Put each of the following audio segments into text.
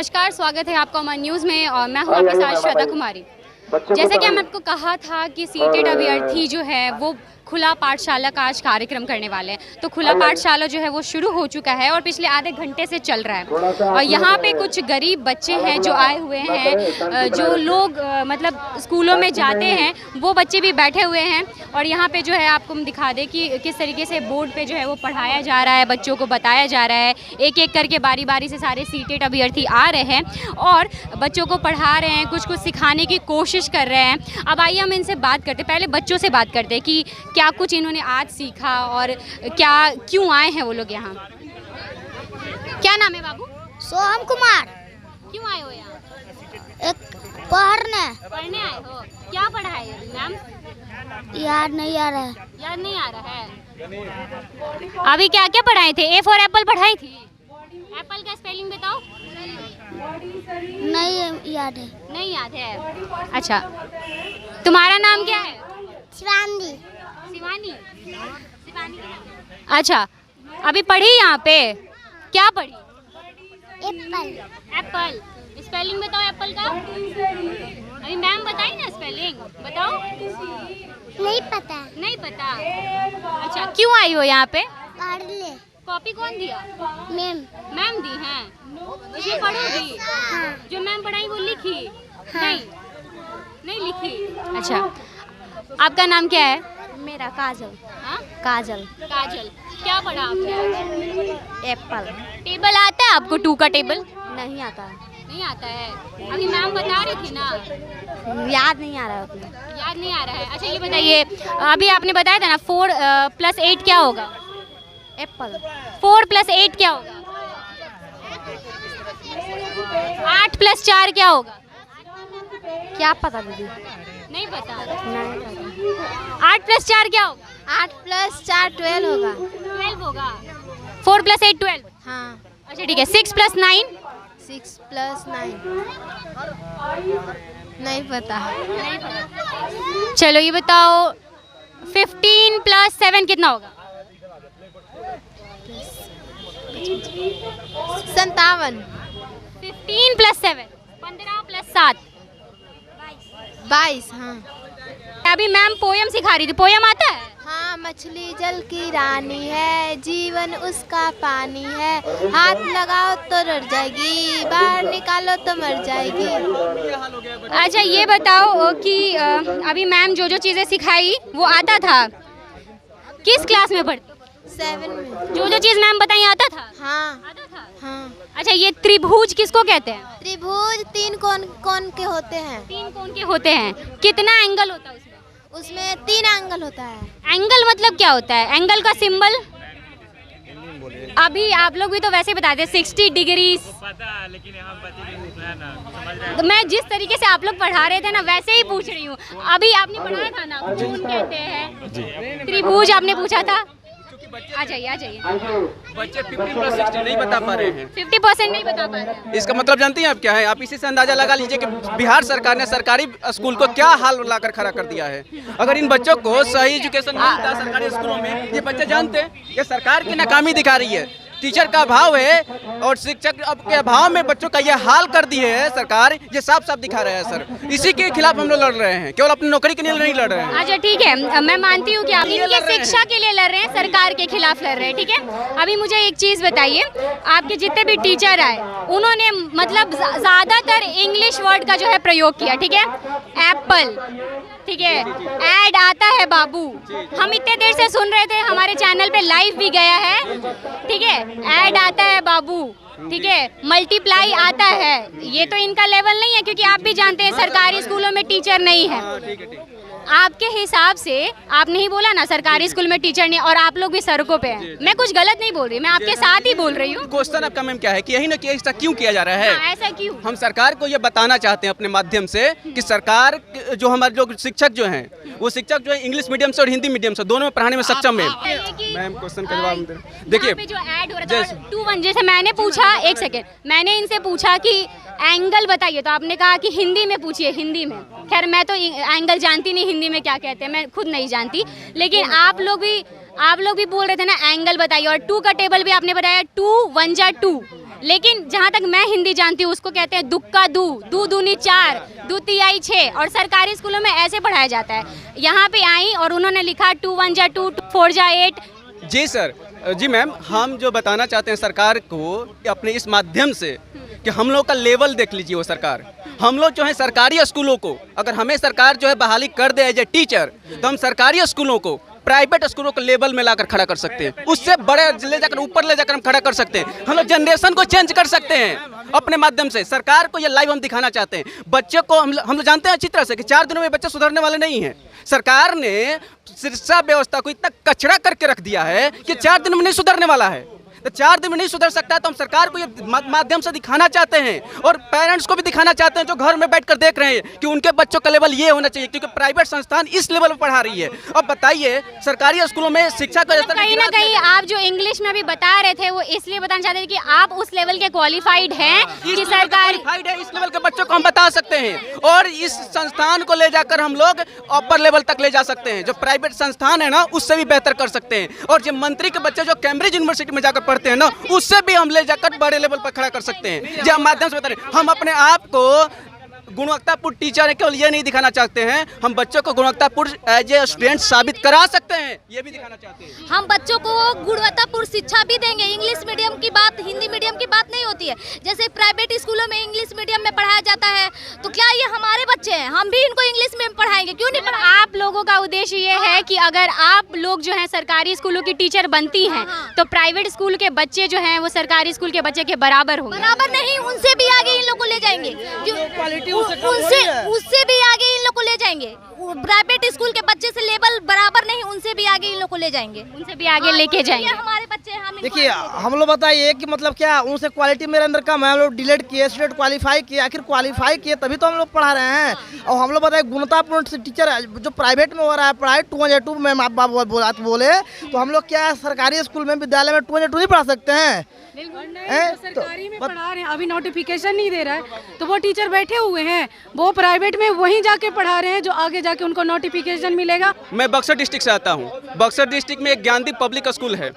नमस्कार, स्वागत है आपका अमन न्यूज़ में और मैं हूँ आपके साथ श्रद्धा कुमारी। जैसा कि हमने आपको कहा था कि सीटेड अभ्यर्थी जो है वो खुला पाठशाला का आज कार्यक्रम करने वाले हैं, तो खुला पाठशाला जो है वो शुरू हो चुका है और पिछले आधे घंटे से चल रहा है। और यहाँ पे कुछ गरीब बच्चे हैं जो आए हुए हैं, जो लोग मतलब स्कूलों में जाते हैं वो बच्चे भी बैठे हुए हैं। और यहाँ पे जो है आपको हम दिखा दें कि किस तरीके से बोर्ड पे जो है वो पढ़ाया जा रहा है, बच्चों को बताया जा रहा है। एक एक करके बारी बारी से सारे सीटेड अभ्यर्थी आ रहे हैं और बच्चों को पढ़ा रहे हैं, कुछ कुछ सिखाने की कोशिश कर रहे हैं। अब आइए हम इनसे बात करते हैं, पहले बच्चों से बात करते हैं कि क्या कुछ इन्होंने आज सीखा और क्या क्यों आए हैं वो लोग यहाँ। क्या नाम है बाबू? सोहम कुमार। क्यों आए हो यहाँ? एक पढ़ने आए हो। क्या पढ़ा है मैम? याद नहीं आ रहा है। याद नहीं आ रहा है। अभी क्या क्या पढ़ाए थे? ए फॉर एप्पल पढ़ाई थी। एप्पल का स्पेलिंग बताओ। नहीं याद है। नहीं याद है। अच्छा, तुम्हारा नाम क्या है? शिवानी। शिवानी। अच्छा, अभी पढ़ी यहाँ पे? क्या पढ़ी? एप्पल। एप्पल। स्पेलिंग बताओ एप्पल का। अभी मैम बताई ना स्पेलिंग, बताओ। नहीं पता। नहीं पता। अच्छा, क्यों आई हो यहाँ पे? पढ़ ले। कॉपी कौन दिया? मैम। मैम दी हैं। इसमें पढ़ोगी? हाँ। जो मैम पढ़ाई वो लिखी? हाँ। नहीं लिखी। अच्छा, आपका नाम क्या है? मेरा काजल। हाँ? काजल। काजल। क्या पढ़ा आपने आज? एप्पल। टेबल आता है आपको? 2 का टेबल नहीं आता। नहीं आता है। अभी मैम बता रही थी ना। याद नहीं आ रहा है उतना। याद नहीं आ रहा है। अच्छा, ये बताइए, अभी आपने बताया था ना 4 + 8 क्या होगा? एप्पल। 4 + 8 क्या होगा? 8 + 4 क्या होगा? क्या पता दीदी? नहीं पता। नहीं पता। 8 + 4 क्या होगा? 8 + 4 12 होगा। 12 होगा। 4 + 8 12। हाँ। अच्छा ठीक है। 6 + 9 6 + 9 नहीं पता। नहीं पता। चलो ये बताओ, 15 + 7 कितना होगा? 57। 15 + 7 15 + 7 22। हाँ। अभी मैम पोयम सिखा रही थी, पोयम आता है? हाँ, मछली जल की रानी है, जीवन उसका पानी है, हाथ लगाओ तो रड़ जाएगी, बाहर निकालो तो मर जाएगी। अच्छा, ये बताओ कि अभी मैम जो जो चीज़ें सिखाई वो आता था? किस क्लास में पढ़ती? 7 में। जो जो चीज़ मैम बताई आता था? हाँ। आता था। हाँ। अच्छा, ये त्रिभुज किसको कहते हैं? त्रिभुज 3 कोण के होते हैं। 3 कोण के होते हैं। कितना एंगल होता है उसमें? उसमें 3 एंगल होता है। एंगल मतलब क्या होता है? एंगल का सिंबल अभी आप लोग भी तो वैसे बता दे, 60 डिग्री। लेकिन तो मैं जिस तरीके से आप लोग पढ़ा रहे थे ना वैसे ही पूछ रही हूँ। अभी आपने पढ़ाया था ना, कोण कहते हैं, त्रिभुज आपने पूछा था। आ जाइए आ जाइए। बच्चे 50 + 60 नहीं बता पा रहे हैं। 50% नहीं बता पा रहे हैं। इसका मतलब जानती हैं आप क्या है? आप इसी से अंदाजा लगा लीजिए कि बिहार सरकार ने सरकारी स्कूल को क्या हाल लाकर खड़ा कर दिया है। अगर इन बच्चों को सही एजुकेशन मिलता सरकारी स्कूलों में, ये बच्चे जानते हैं ये सरकार की नाकामी दिखा रही है, टीचर का अभाव है और शिक्षक अब के अभाव में बच्चों का ये हाल कर दी है सरकार। ये साफ साफ दिखा रहा है सर। इसी के खिलाफ हम लोग लड़ रहे हैं, केवल अपनी नौकरी के लिए नहीं लड़ रहे हैं। अच्छा ठीक है, मैं मानती हूँ कि आप इनकी शिक्षा के लिए लड़ रहे हैं, सरकार के खिलाफ लड़ रहे हैं, ठीक है। अभी मुझे एक चीज़ बताइए, आपके जितने भी टीचर आए उन्होंने मतलब ज़्यादातर इंग्लिश वर्ड का जो है प्रयोग किया, ठीक है। एप्पल, ठीक है, ऐड आता है बाबू, हम इतने देर से सुन रहे थे, हमारे चैनल पे लाइव भी गया है, ठीक है। ऐड आता है बाबू, ठीक है। मल्टीप्लाई आता है, ये तो इनका लेवल नहीं है क्योंकि आप भी जानते हैं सरकारी स्कूलों में टीचर नहीं है। आपके हिसाब से आपने ही बोला ना सरकारी स्कूल में टीचर नहीं, और आप लोग भी सड़कों पे हैं। मैं कुछ गलत नहीं बोल रही, मैं आपके साथ ही बोल रही हूँ। क्वेश्चन आपका मैम क्या है कि यही ना कि ऐसा क्यों किया जा रहा है? हाँ, ऐसा क्यों? हम सरकार को ये बताना चाहते हैं अपने माध्यम से कि सरकार जो हमारे जो शिक्षक जो हैं वो शिक्षक जो है इंग्लिश मीडियम से और हिंदी मीडियम से दोनों में पढ़ाने में सक्षम है। मैम क्वेश्चन का जवाब देखिए, जो ऐड हो रहा था 2-1, जैसे मैंने पूछा, एक सेकेंड, मैंने इनसे पूछा कि एंगल बताइए, तो आपने कहा कि हिंदी में पूछिए, हिंदी में। खैर मैं तो एंगल जानती नहीं, हिंदी में क्या कहते हैं मैं खुद नहीं जानती, लेकिन आप लोग भी बोल रहे थे ना एंगल बताइए। और 2 का टेबल भी आपने बताया, 2 1 जा 2, लेकिन जहाँ तक मैं हिंदी जानती हूँ उसको कहते हैं दुक्का दू, दू दूनी 4, दू तिहाई 6, और सरकारी स्कूलों में ऐसे पढ़ाया जाता है। यहाँ पे आई और उन्होंने लिखा 2 1 जा 2, 2 4 जा 8। जी सर, जी मैम, हम जो बताना चाहते हैं सरकार को अपने इस माध्यम से कि हम लोग का लेवल देख लीजिए। वो सरकार, हम लोग जो है सरकारी स्कूलों को, अगर हमें सरकार जो है बहाली कर दे एज ए टीचर, तो हम सरकारी स्कूलों को प्राइवेट स्कूलों को लेवल में लाकर खड़ा कर सकते हैं, उससे बड़े ले जाकर ऊपर ले जाकर हम खड़ा कर सकते हैं। हम लोग जनरेशन को चेंज कर सकते हैं अपने माध्यम से। सरकार को ये लाइव हम दिखाना चाहते हैं। बच्चे को हम लोग जानते हैं अच्छी तरह से कि 4 दिनों में बच्चे सुधरने वाले नहीं हैं। सरकार ने शिक्षा व्यवस्था को इतना कचरा करके रख दिया है कि 4 दिन में नहीं सुधरने वाला है। तो 4 दिन में नहीं सुधर सकता है, तो हम सरकार को ये माध्यम से दिखाना चाहते हैं और पेरेंट्स को भी दिखाना चाहते हैं जो घर में बैठकर देख रहे हैं कि उनके बच्चों का लेवल ये होना चाहिए, क्योंकि प्राइवेट संस्थान इस लेवल पर पढ़ा रही है। अब बताइए सरकारी स्कूलों में शिक्षा का स्तर कहीं ना कहीं आप जो इंग्लिश में अभी बता रहे थे वो इसलिए बताना चाहते थे कि आप उस लेवल के क्वालिफाइड हैं कि सरकारी इस लेवल के बच्चों को हम बता सकते हैं और इस संस्थान को ले जाकर हम लोग अपर लेवल तक ले जा सकते हैं। जो प्राइवेट संस्थान है ना उससे भी बेहतर कर सकते हैं। और जो मंत्री के बच्चे जो कैम्ब्रिज यूनिवर्सिटी में जाकर पढ़ते हैं ना, उससे भी हम ले जाकर बड़े लेवल पर खड़ा कर सकते हैं। जो हम माध्यम से बता रहे हैं, हम अपने आप को गुणवत्तापूर्ण टीचर है केवल ये नहीं दिखाना चाहते हैं, हम बच्चों को गुणवत्तापूर्ण एज ए स्टूडेंट साबित करा सकते हैं, ये भी दिखाना चाहते हैं। हम बच्चों को गुणवत्तापूर्ण शिक्षा भी देंगे। इंग्लिश मीडियम की बात हिंदी मीडियम की बात नहीं होती है। जैसे प्राइवेट स्कूलों में इंग्लिश मीडियम में पढ़ाया जाता है, तो क्या ये हमारे बच्चे हैं, हम भी इनको इंग्लिश में पढ़ाएंगे? क्यों नहीं पढ़ा? आप लोगों का उद्देश्य ये है कि अगर आप लोग जो है सरकारी स्कूलों की टीचर बनती हैं तो प्राइवेट स्कूल के बच्चे जो हैं वो सरकारी स्कूल के बच्चे के बराबर होंगे। बराबर नहीं, उनसे भी आगे इन लोग को ले जाएंगे। उससे भी आगे इन लोग को ले जाएंगे। प्राइवेट स्कूल के बच्चे से लेवल बराबर नहीं, उनसे भी आगे इन लोग को ले जाएंगे, उनसे भी आगे लेके जाएंगे। हमारे बच्चे हम देखिए, हम लोग बताइए कि मतलब क्या उनसे क्वालिटी मेरे अंदर कम है? हम लोग डिलेट किए, स्टूडेंट क्वालिफाई किए, आखिर क्वालिफाई किए तभी तो हम लोग पढ़ा रहे हैं। और हम लोग बताइए गुणवत्तापूर्ण टीचर जो प्राइवेट में हो रहा है पढ़ाई 2 1 जा 2 में आप बोले, तो हम लोग क्या सरकारी स्कूल में विद्यालय में 2 1 जा 2 नहीं पढ़ा सकते हैं? सरकारी में पढ़ा रहे हैं, अभी नोटिफिकेशन नहीं दे रहा है तो वो टीचर बैठे हुए हैं, वो प्राइवेट में वहीं जाके पढ़ा रहे हैं जो आगे जाके उनको नोटिफिकेशन मिलेगा। मैं बक्सर डिस्ट्रिक्ट से आता हूँ। बक्सर डिस्ट्रिक्ट में एक ज्ञानदीप पब्लिक स्कूल है,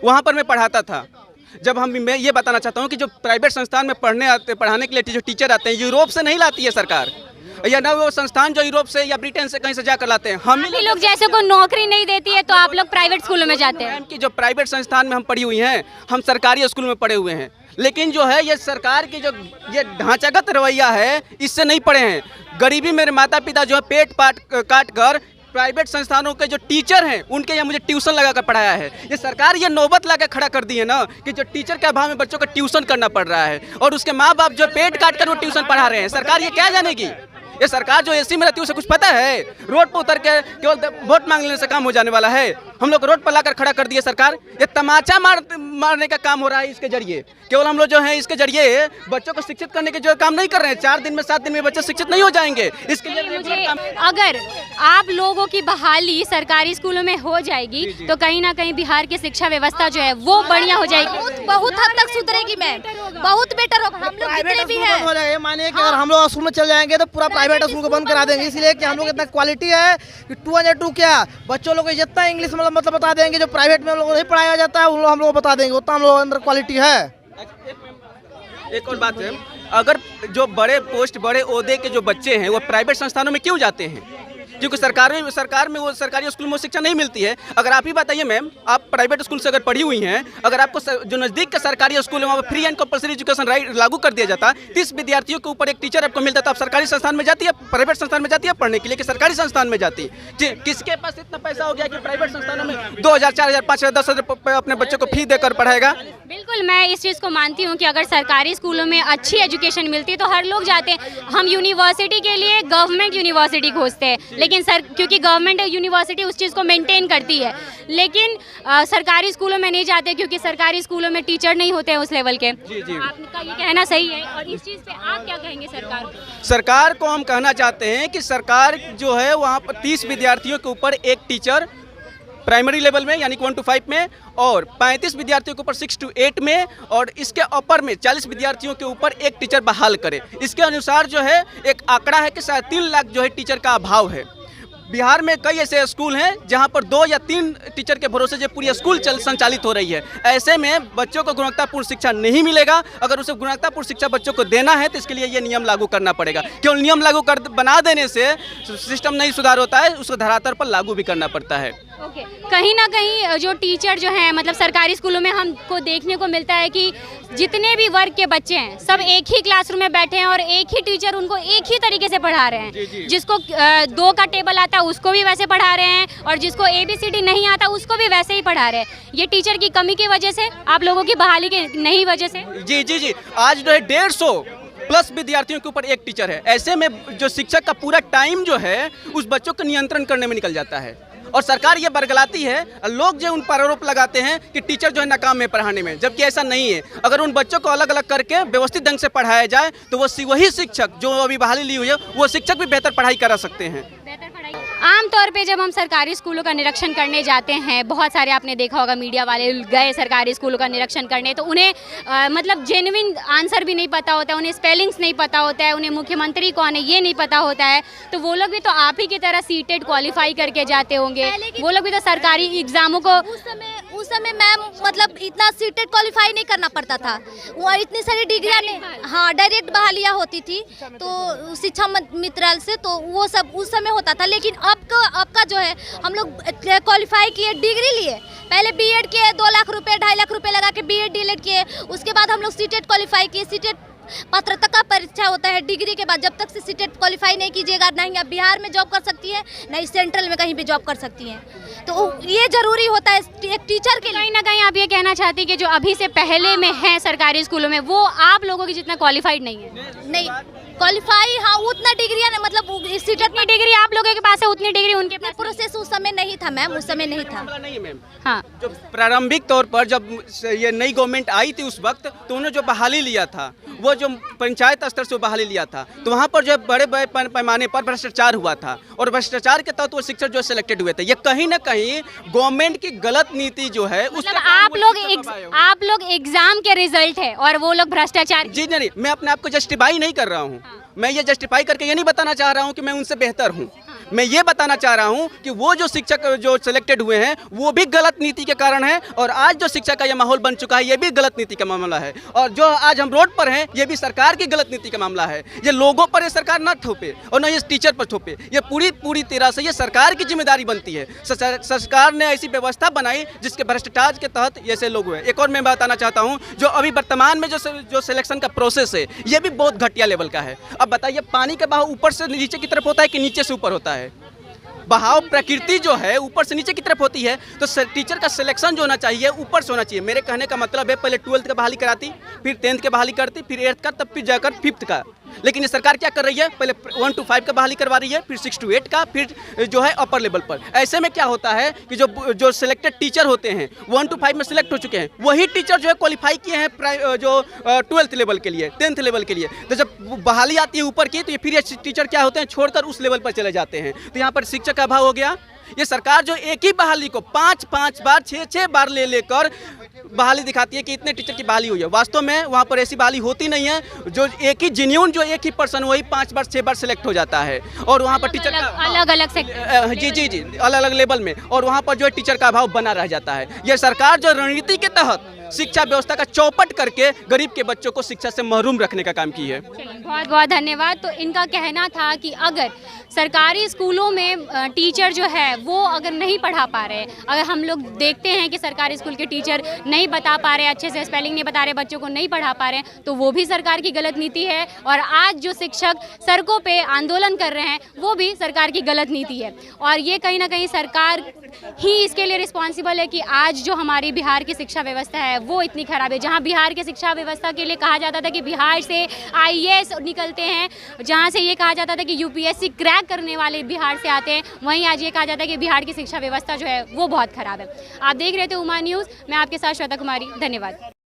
वहाँ पर मैं पढ़ाता था। जब मैं ये बताना चाहता हूँ कि जो प्राइवेट संस्थान में पढ़ाने के लिए जो टीचर आते हैं यूरोप से नहीं लाती है सरकार, या ना वो संस्थान जो यूरोप से या ब्रिटेन से कहीं से जाकर लाते हैं। हम ही लोग जैसे को नौकरी नहीं देती है तो आप लोग प्राइवेट स्कूलों में जाते हैं। कि जो प्राइवेट संस्थान में हम पढ़ी हुई हैं, हम सरकारी स्कूल में पढ़े हुए हैं, लेकिन जो है ये सरकार की जो ये ढांचागत रवैया है इससे नहीं पढ़े हैं। गरीबी मेरे माता पिता जो है पेट काट कर प्राइवेट संस्थानों के जो टीचर हैं उनके यहाँ मुझे ट्यूशन लगा कर पढ़ाया है। ये सरकार ये नौबत ला के खड़ा कर दी है ना कि जो टीचर के अभाव में बच्चों को ट्यूशन करना पड़ रहा है और उसके माँ बाप जो पेट काट कर वो ट्यूशन पढ़ा रहे हैं। सरकार ये क्या जानेगी? ये सरकार जो एसी में रहती है उसे कुछ पता है? रोड पर उतर के केवल वोट मांग लेने से काम हो जाने वाला है? हम लोग रोड पर लाकर खड़ा कर दिए सरकार। ये तमाचा मारने का काम हो रहा है इसके जरिए। केवल हम लोग जो है इसके जरिए बच्चों को शिक्षित करने के जो काम नहीं कर रहे हैं। 4 दिन में 7 दिन में बच्चे शिक्षित नहीं हो जाएंगे। इसके लिए मुझे अगर आप लोगों की बहाली सरकारी स्कूलों में हो जाएगी तो कहीं ना कहीं बिहार की शिक्षा व्यवस्था जो है वो बढ़िया हो जाएगी, बहुत हद तक सुधरेगी मैम, बहुत बेटर होगा। हम लोग जितने भी हैं हो जाएगा। मानिए कि अगर हम लोग स्कूल में चल जाएंगे तो पूरा प्राइवेट स्कूल को बंद करा देंगे, इसलिए कि हम लोग इतना क्वालिटी है कि 2 1 जा 2 क्या बच्चों लोग को जितना इंग्लिश मतलब बता देंगे जो प्राइवेट में लोग नहीं पढ़ाया जाता है उन लोग हम लोग बता देंगे, उतना हम लोग अंदर क्वालिटी है। एक और बात है, अगर जो बड़े पोस्ट बड़े ओहदे के जो बच्चे हैं वो प्राइवेट संस्थानों में क्यों जाते हैं? क्योंकि सरकार में वो सरकारी स्कूल में शिक्षा नहीं मिलती है। अगर आप ही बताइए मैम, आप प्राइवेट स्कूल से अगर पढ़ी हुई हैं, अगर आपको जो नज़दीक का सरकारी स्कूल है वहाँ पर free and compulsory education right लागू कर दिया जाता, 30 विद्यार्थियों के ऊपर एक टीचर आपको मिलता, तो आप सरकारी संस्थान में जाती है, प्राइवेट संस्थान में जाती है पढ़ने के लिए कि सरकारी संस्थान में जाती? किसके पास इतना पैसा हो गया कि प्राइवेट संस्थानों में 2000 4000 5000 10,000 अपने बच्चों को फी देकर पढ़ाएगा? बिल्कुल, मैं इस चीज़ को मानती हूँ कि अगर सरकारी स्कूलों में अच्छी एजुकेशन मिलती है तो हर लोग जाते हैं। हम यूनिवर्सिटी के लिए गवर्नमेंट यूनिवर्सिटी खोजते हैं, लेकिन क्योंकि गवर्नमेंट यूनिवर्सिटी उस चीज़ को मेंटेन करती है, लेकिन सरकारी स्कूलों में नहीं जाते क्योंकि सरकारी स्कूलों में टीचर नहीं होते हैं उस लेवल के। जी। आपका ये कहना सही है, और इस चीज़ पे आप क्या कहेंगे सरकार को? सरकार को हम कहना चाहते हैं कि सरकार जो है वहाँ पर 30 विद्यार्थियों के ऊपर एक टीचर प्राइमरी लेवल में यानी 1 to 5 में, और 35 विद्यार्थियों के ऊपर 6 to 8 में, और इसके अपर में 40 विद्यार्थियों के ऊपर एक टीचर बहाल करे। इसके अनुसार जो है एक आंकड़ा है कि 3.5 लाख जो है टीचर का अभाव है। बिहार में कई ऐसे स्कूल हैं जहां पर 2 या 3 टीचर के भरोसे जो पूरी स्कूल संचालित हो रही है। ऐसे में बच्चों को गुणवत्तापूर्ण शिक्षा नहीं मिलेगा। अगर उसे गुणवत्तापूर्ण शिक्षा बच्चों को देना है तो इसके लिए ये नियम लागू करना पड़ेगा। केवल नियम लागू कर बना देने से सिस्टम नहीं सुधार होता है, उसको धरातल पर लागू भी करना पड़ता है। ओके, कहीं ना कहीं जो टीचर जो हैं, मतलब सरकारी स्कूलों में हमको देखने को मिलता है कि जितने भी वर्ग के बच्चे हैं सब एक ही क्लासरूम में बैठे हैं और एक ही टीचर उनको एक ही तरीके से पढ़ा रहे हैं। जिसको 2 का टेबल आता है उसको भी वैसे पढ़ा रहे हैं और जिसको ABCD नहीं आता उसको भी वैसे ही पढ़ा रहे हैं। ये टीचर की कमी की वजह से, आप लोगों की बहाली की नहीं वजह से? जी, आज जो है 150 प्लस विद्यार्थियों के ऊपर एक टीचर है। ऐसे में जो शिक्षक का पूरा टाइम जो है उस बच्चों को नियंत्रण करने में निकल जाता है और सरकार ये बरगलाती है। लोग जो उन पर आरोप लगाते हैं कि टीचर जो है नाकाम है पढ़ाने में, जबकि ऐसा नहीं है। अगर उन बच्चों को अलग अलग करके व्यवस्थित ढंग से पढ़ाया जाए तो वही शिक्षक जो अभी बहाली ली हुई है वो शिक्षक भी बेहतर पढ़ाई करा सकते हैं। आमतौर पे जब हम सरकारी स्कूलों का निरीक्षण करने जाते हैं, बहुत सारे आपने देखा होगा मीडिया वाले गए सरकारी स्कूलों का निरीक्षण करने, तो उन्हें मतलब जेन्युइन आंसर भी नहीं पता होता है, उन्हें स्पेलिंग्स नहीं पता होता है, उन्हें मुख्यमंत्री कौन है ये नहीं पता होता है। तो वो लोग भी तो आप ही की तरह सीटेट क्वालिफाई करके जाते होंगे, वो लोग भी तो सरकारी एग्जामों को। उस समय मैम मतलब इतना सीटेट क्वालिफाई नहीं करना पड़ता था, वो इतनी सारी डिग्रियाँ नहीं, हाँ डायरेक्ट बहालियाँ होती थी तो शिक्षा मित्र से, तो वो सब उस समय होता था। लेकिन अब का जो है हम लोग क्वालिफाई किए, डिग्री लिए, पहले बीएड किए, 2 लाख रुपए 2.5 लाख रुपए लगा के बीएड डीएड किए, उसके बाद हम लोग सीटेट क्वालिफाई किए। सीटेट पात्रता का परीक्षा होता है डिग्री के बाद, जब तक से सीटेट क्वालिफाई नहीं कीजिएगा नहीं आप बिहार में जॉब कर सकती है, नहीं सेंट्रल में कहीं भी जॉब कर सकती हैं। तो ये जरूरी होता है एक टीचर के लिए। कहीं ना कहीं आप ये कहना चाहती हैं कि जो अभी से पहले में है सरकारी स्कूलों में वो आप लोगों की जितना क्वालिफाइड नहीं है? नहीं क्वालिफाई, हाँ उतना डिग्री है, मतलब सीटेट जितनी डिग्री आप लोगों के पास है उतनी डिग्री उनके पास। प्रोसेस उस समय नहीं था मैम, उस समय नहीं था। नहीं मैम, हाँ, जो प्रारंभिक तौर पर जब ये नई गवर्नमेंट आई थी उस वक्त तो उन्होंने जो बहाली लिया था वो जो पंचायत स्तर से बहाली लिया था, तो वहाँ पर जो बड़े पैमाने पर भ्रष्टाचार हुआ था और भ्रष्टाचार के तहत वो शिक्षक जो सिलेक्टेड हुए थे। ये कहीं ना कहीं गवर्नमेंट की गलत नीति जो है मतलब आप लोग एग्जाम के रिजल्ट है और वो लोग भ्रष्टाचार। जी नहीं, मैं अपने आप को जस्टिफाई नहीं कर रहा हूँ। मैं ये जस्टिफाई करके ये नहीं बताना चाह रहा हूँ कि मैं उनसे बेहतर हूँ। मैं ये बताना चाह रहा हूँ कि वो जो शिक्षक जो सिलेक्टेड हुए हैं वो भी गलत नीति के कारण है और आज जो शिक्षा का ये माहौल बन चुका है ये भी गलत नीति का मामला है। और जो आज हम रोड पर हैं ये भी सरकार की गलत नीति का मामला है। ये लोगों पर ये सरकार ना थोपे और ना ये टीचर पर थोपे, ये पूरी तरह से ये सरकार की जिम्मेदारी बनती है। सरकार ने ऐसी व्यवस्था बनाई जिसके भ्रष्टाचार के तहत ऐसे लोग हुए। एक और मैं बताना चाहता हूँ, जो अभी वर्तमान में जो सिलेक्शन का प्रोसेस है ये भी बहुत घटिया लेवल का है। अब बताइए, पानी का बहाव ऊपर से नीचे की तरफ होता है कि नीचे से ऊपर होता है? बहाव प्रकृति जो है ऊपर से नीचे की तरफ होती है, तो टीचर का सिलेक्शन जो होना चाहिए ऊपर से होना चाहिए। मेरे कहने का मतलब है पहले 12th का बहाली कराती, फिर 10th के बहाली करती, फिर 8th का, तब फिर जाकर 5th का। लेकिन ये सरकार क्या कर रही है, पहले 1 to 5 का बहाली करवा रही है, फिर 6 to 8 का, फिर जो है अपर लेवल पर। ऐसे में क्या होता है कि जो सिलेक्टेड टीचर होते हैं 1 to 5 में सिलेक्ट हो चुके हैं, वही टीचर जो है क्वालिफाई किए हैं जो 12th लेवल के लिए, 10th लेवल के लिए। तो जब बहाली आती है ऊपर की तो ये फिर टीचर क्या होते हैं छोड़कर उस लेवल पर चले जाते हैं। तो यहाँ पर शिक्षक का अभाव हो गया। ये सरकार जो एक ही बहाली को 5-5 बार 6-6 बार लेकर बहाली दिखाती है कि इतने टीचर की बहाली हुई है, वास्तव में वहाँ पर ऐसी बहाली होती नहीं है। जो एक ही जेन्युइन जो एक ही पर्सन वही 5 बार 6 बार सिलेक्ट हो जाता है और वहाँ पर टीचर अलग-अलग सेक्टर, जी अलग-अलग लेवल में, और वहाँ पर जो है टीचर का अभाव बना रह जाता है। ये सरकार जो रणनीति के तहत शिक्षा व्यवस्था का चौपट करके गरीब के बच्चों को शिक्षा से महरूम रखने का काम की है। बहुत बहुत धन्यवाद। तो इनका कहना था कि अगर सरकारी स्कूलों में टीचर जो है वो अगर नहीं पढ़ा पा रहे, अगर हम लोग देखते हैं कि सरकारी स्कूल के टीचर नहीं बता पा रहे, अच्छे से स्पेलिंग नहीं बता रहे, बच्चों को नहीं पढ़ा पा रहे, तो वो भी सरकार की गलत नीति है। और आज जो शिक्षक सड़कों पे आंदोलन कर रहे हैं वो भी सरकार की गलत नीति है। और ये कहीं ना कहीं सरकार ही इसके लिए रिस्पॉन्सिबल है कि आज जो हमारी बिहार की शिक्षा व्यवस्था है वो इतनी खराब है। जहाँ बिहार की शिक्षा व्यवस्था के लिए कहा जाता था कि बिहार से IAS निकलते हैं, जहाँ से ये कहा जाता था कि UPSC क्रैक करने वाले बिहार से आते हैं, वहीं आज ये कहा जाता है कि बिहार की शिक्षा व्यवस्था जो है वो बहुत खराब है। आप देख रहे थे उमा न्यूज़, मैं आपके साथ श्वेता कुमारी, धन्यवाद।